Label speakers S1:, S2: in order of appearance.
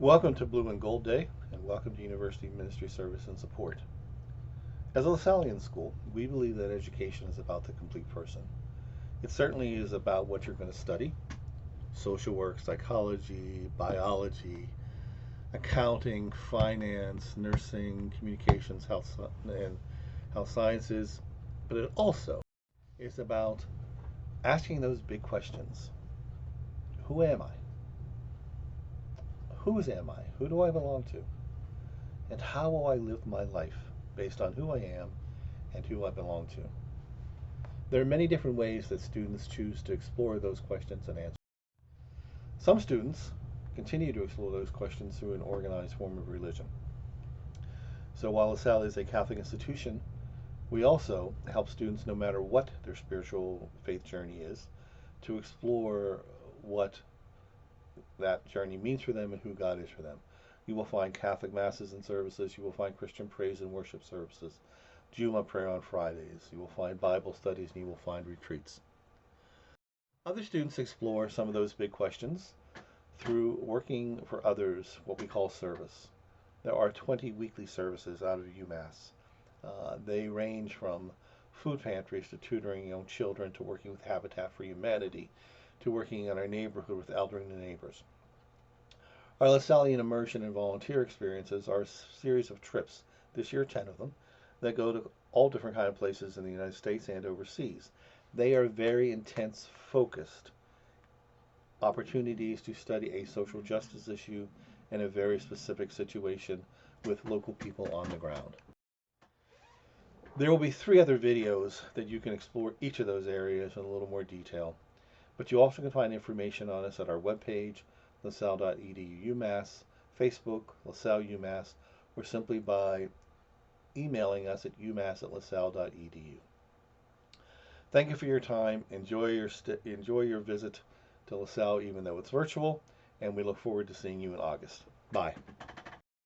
S1: Welcome to Blue and Gold Day, and welcome to University Ministry Service and Support. As a Lasallian school, we believe that education is about the complete person. It certainly is about what you're going to study: social work, psychology, biology, accounting, finance, nursing, communications, and health sciences. But it also is about asking those big questions. Who am I? Whose am I? Who do I belong to? And how will I live my life based on who I am and who I belong to? There are many different ways that students choose to explore those questions and answers. Some students continue to explore those questions through an organized form of religion. So while LaSalle is a Catholic institution, we also help students, no matter what their spiritual faith journey is, to explore what that journey means for them and who God is for them. You will find Catholic masses and services. You will find Christian praise and worship services. Juma prayer on Fridays. You will find Bible studies, and you will find retreats. Other students explore some of those big questions through working for others, what we call service. There are 20 weekly services out of UMass. They range from food pantries to tutoring young children to working with Habitat for Humanity to working in our neighborhood with elderly neighbors. Our Lasallian immersion and volunteer experiences are a series of trips, this year 10 of them, that go to all different kind of places in the United States and overseas. They are very intense, focused opportunities to study a social justice issue in a very specific situation with local people on the ground. There will be 3 other videos that you can explore each of those areas in a little more detail, but you also can find information on us at our webpage, lasalle.edu UMass, Facebook, LaSalle UMass, or simply by emailing us at umass@lasalle.edu. Thank you for your time. Enjoy your visit to LaSalle, even though it's virtual, and we look forward to seeing you in August. Bye.